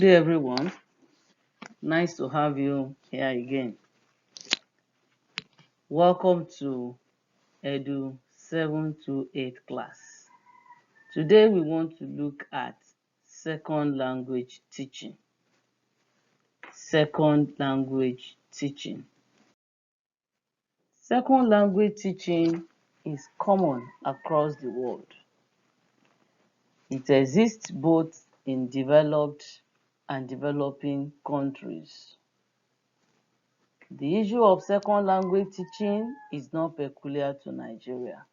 day, everyone. Nice to have you here again. Welcome to EDU728 class. Today, we want to look at second language teaching. Second language teaching. Second language teaching is common across the world. It exists both in developed and developing countries. The issue of second language teaching is not peculiar to Nigeria.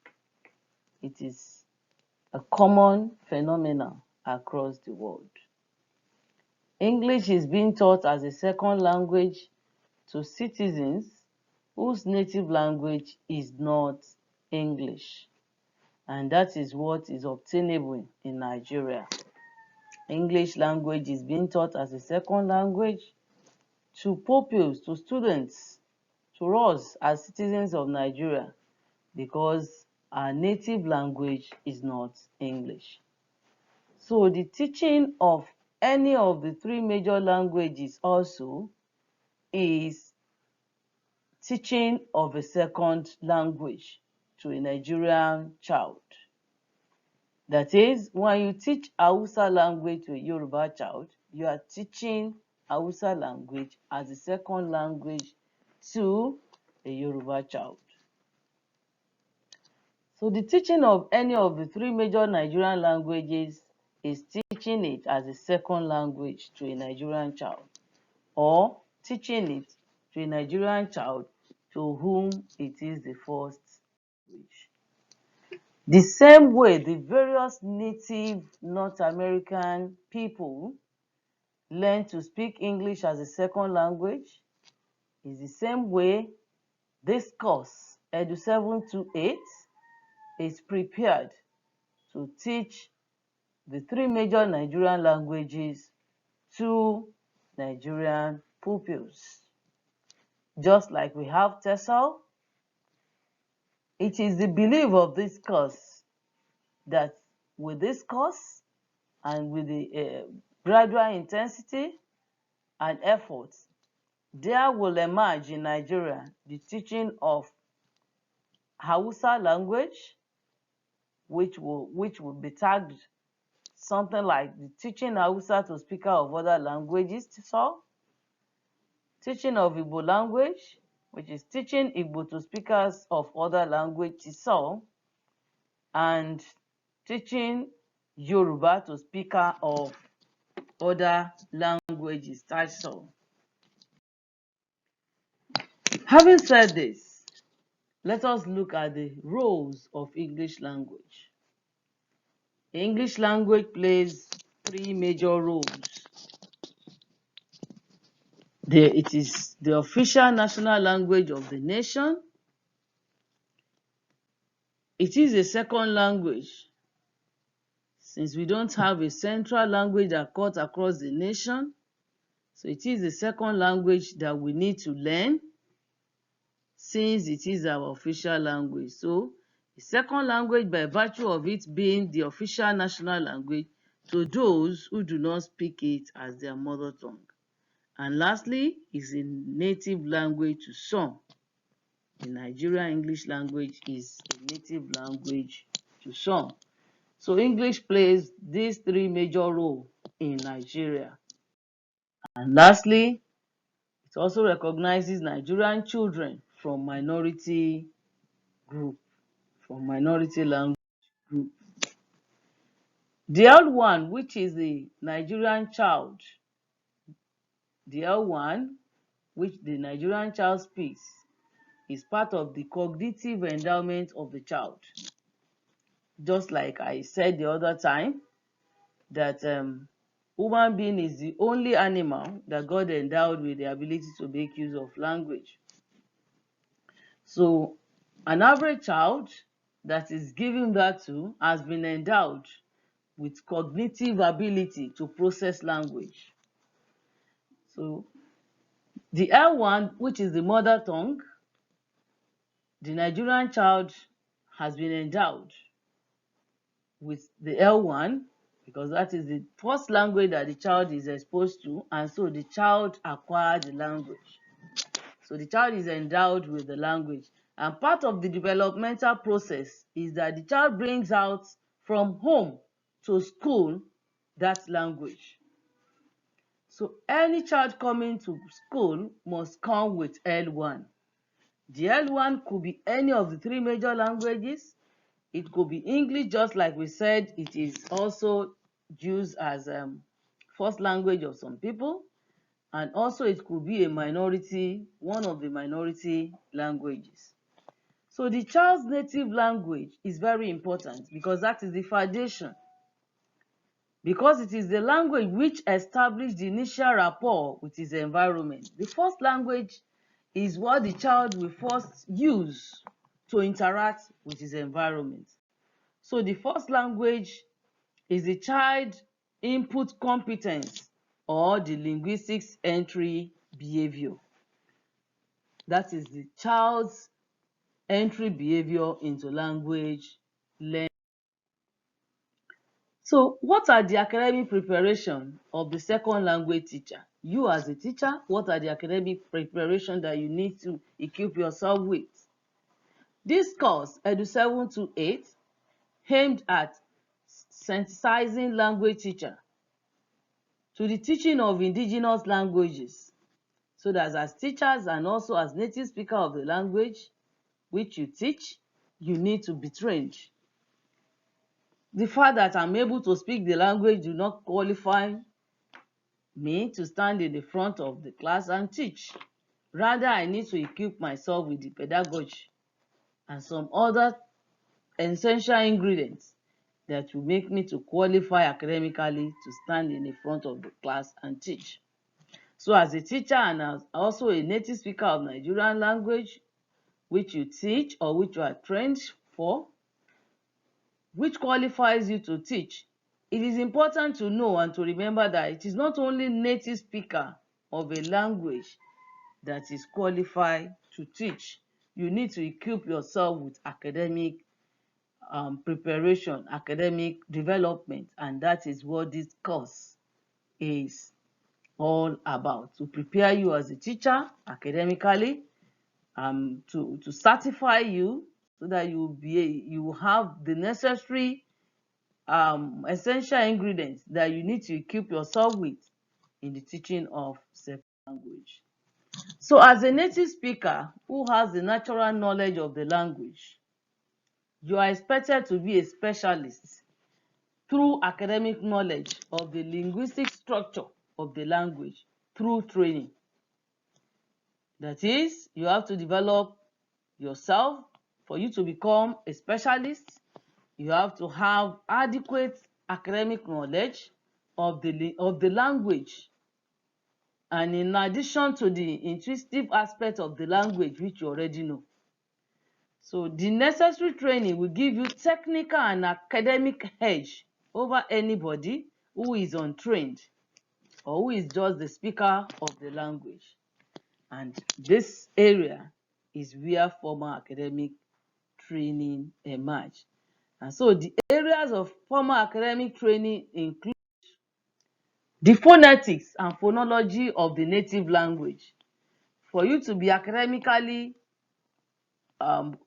It is a common phenomenon across the world. English is being taught as a second language to citizens whose native language is not English, and that is what is obtainable in Nigeria. English language is being taught as a second language to pupils, to students, to us as citizens of Nigeria, because our native language is not English. So the teaching of any of the three major languages also is teaching of a second language to a Nigerian child. That is, when you teach Hausa language to a Yoruba child, you are teaching Hausa language as a second language to a Yoruba child. So the teaching of any of the three major Nigerian languages is teaching it as a second language to a Nigerian child, or teaching it to a Nigerian child to whom it is the first language. The same way the various native North American people learn to speak English as a second language is the same way this course, EDU728, is prepared to teach the three major Nigerian languages to Nigerian pupils. Just like we have TESOL, it is the belief of this course that with this course and with the gradual intensity and effort, there will emerge in Nigeria the teaching of Hausa language, which will be tagged something like the teaching Hausa to speakers of other languages, teaching of Igbo language, which is teaching Igbo to speakers of other languages, and teaching Yoruba to speakers of other languages, TESOL. Having said this, let us look at the roles of English language. English language plays three major roles. It is the official national language of the nation. It is a second language, since we don't have a central language that cuts across the nation. So it is a second language that we need to learn, since it is our official language. So the second language, by virtue of it being the official national language to those who do not speak it as their mother tongue. And lastly, is a native language to some. The Nigerian English language is a native language to some. So English plays these three major roles in Nigeria. And lastly, it also recognizes Nigerian children from minority group, from minority language group. The L1, which is the Nigerian child, the L1, which the Nigerian child speaks, is part of the cognitive endowment of the child. Just like I said the other time, that human being is the only animal that God endowed with the ability to make use of language. So an average child that is given birth to has been endowed with cognitive ability to process language. So the L1, which is the mother tongue, the Nigerian child has been endowed with the L1 because that is the first language that the child is exposed to, and so the child acquires the language. So the child is endowed with the language. And part of the developmental process is that the child brings out from home to school that language. So any child coming to school must come with L1. The L1 could be any of the three major languages. It could be English, just like we said, it is also used as first language of some people. And also it could be a minority, one of the minority languages. So the child's native language is very important because that is the foundation. Because it is the language which establishes the initial rapport with his environment. The first language is what the child will first use to interact with his environment. So the first language is the child input competence or the linguistics entry behavior. That is the child's entry behavior into language learning. So what are the academic preparation of the second language teacher? You as a teacher, what are the academic preparation that you need to equip yourself with? This course, EDU728, aimed at sensitizing language teacher to the teaching of indigenous languages, so that as teachers and also as native speaker of the language which you teach, you need to be trained. The fact that I'm able to speak the language do not qualify me to stand in the front of the class and teach. Rather, I need to equip myself with the pedagogy and some other essential ingredients that will make me to qualify academically to stand in the front of the class and teach. So as a teacher and as also a native speaker of Nigerian language, which you teach or which you are trained for, which qualifies you to teach, it is important to know and to remember that it is not only native speaker of a language that is qualified to teach. You need to equip yourself with academic preparation, academic development, and that is what this course is all about, to prepare you as a teacher academically, to certify you so that you will have the necessary essential ingredients that you need to equip yourself with in the teaching of second language. So as a native speaker who has the natural knowledge of the language, you are expected to be a specialist through academic knowledge of the linguistic structure of the language through training. That is, you have to develop yourself. For you to become a specialist, you have to have adequate academic knowledge of the language, and in addition to the intuitive aspect of the language which you already know. So the necessary training will give you technical and academic edge over anybody who is untrained or who is just the speaker of the language. And this area is where formal academic training emerge. And so the areas of formal academic training include the phonetics and phonology of the native language. For you to be academically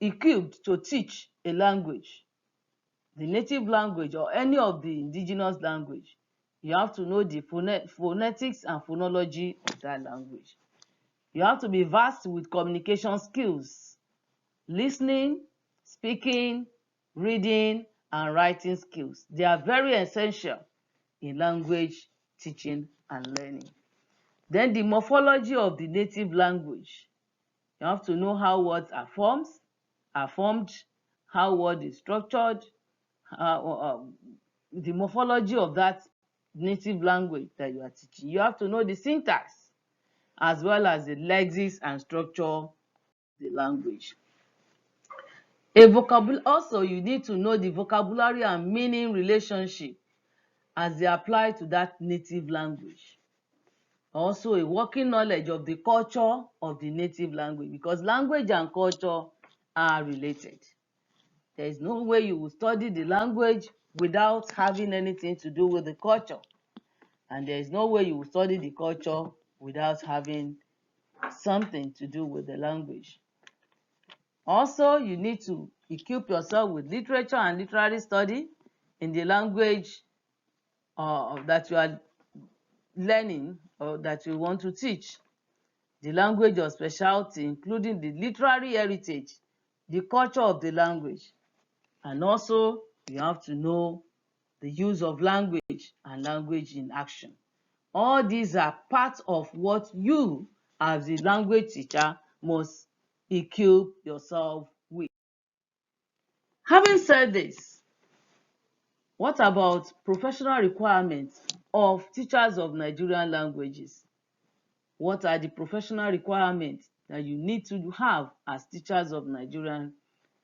equipped to teach a language, the native language or any of the indigenous language, you have to know the phonetics and phonology of that language. You have to be versed with communication skills, listening, speaking, reading, and writing skills. They are very essential in language teaching and learning. Then the morphology of the native language. You have to know how words are formed, how word is structured, the morphology of that native language that you are teaching. You have to know the syntax as well as the lexics and structure of the language. Also, you need to know the vocabulary and meaning relationship as they apply to that native language. Also, a working knowledge of the culture of the native language, because language and culture are related. There is no way you will study the language without having anything to do with the culture. And there is no way you will study the culture without having something to do with the language. Also, you need to equip yourself with literature and literary study in the language that you are learning or that you want to teach. The language of specialty, including the literary heritage, the culture of the language. And also, you have to know the use of language and language in action. All these are part of what you, as a language teacher, must equip yourself with. Having said this, what about professional requirements of teachers of Nigerian languages? What are the professional requirements that you need to have as teachers of Nigerian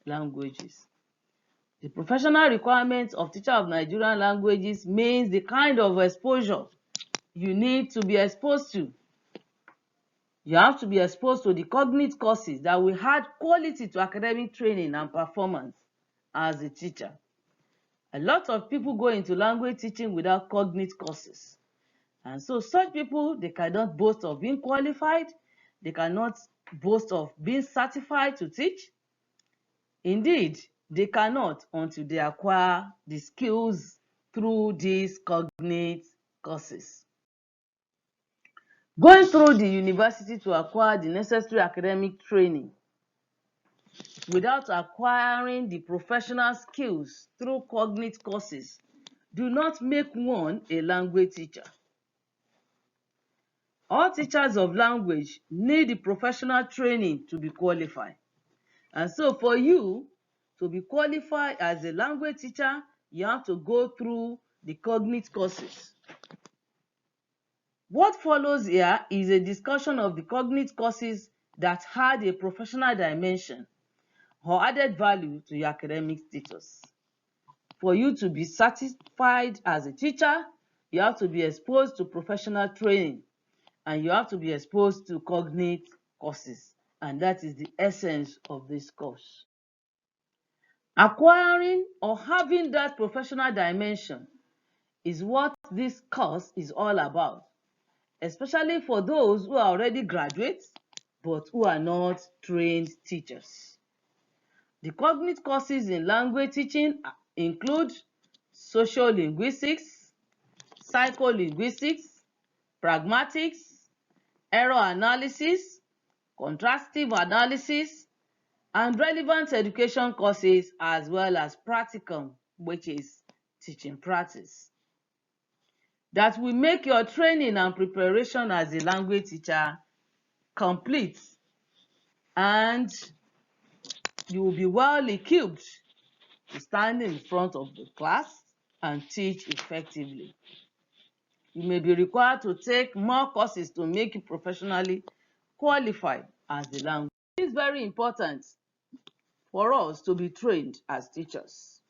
languages? The professional requirements of teacher of Nigerian languages means the kind of exposure you need to be exposed to. You have to be exposed to the cognate courses that will add quality to academic training and performance as a teacher. A lot of people go into language teaching without cognate courses. And so such people, they cannot boast of being qualified. They cannot boast of being certified to teach. Indeed, they cannot until they acquire the skills through these cognate courses. Going through the university to acquire the necessary academic training without acquiring the professional skills through cognate courses do not make one a language teacher. All teachers of language need the professional training to be qualified. And so for you to be qualified as a language teacher, you have to go through the cognate courses. What follows here is a discussion of the cognate courses that had a professional dimension or added value to your academic status. For you to be certified as a teacher, you have to be exposed to professional training and you have to be exposed to cognate courses. And that is the essence of this course. Acquiring or having that professional dimension is what this course is all about, especially for those who are already graduates but who are not trained teachers. The cognate courses in language teaching include social linguistics, psycholinguistics, pragmatics, error analysis, contrastive analysis, and relevant education courses, as well as practicum, which is teaching practice, that will make your training and preparation as a language teacher complete, and you will be well equipped to stand in front of the class and teach effectively. You may be required to take more courses to make you professionally qualified as the language. It is very important for us to be trained as teachers.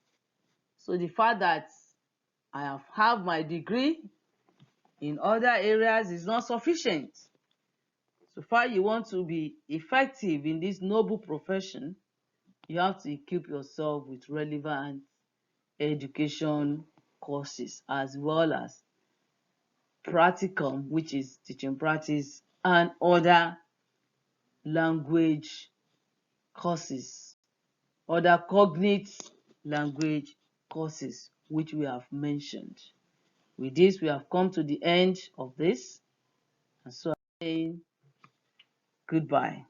So the fact that I have my degree in other areas is not sufficient. So far you want to be effective in this noble profession, you have to equip yourself with relevant education courses as well as practicum, which is teaching practice, and other language courses, other cognate language courses which we have mentioned. With this, we have come to the end of this, and so I'm saying goodbye.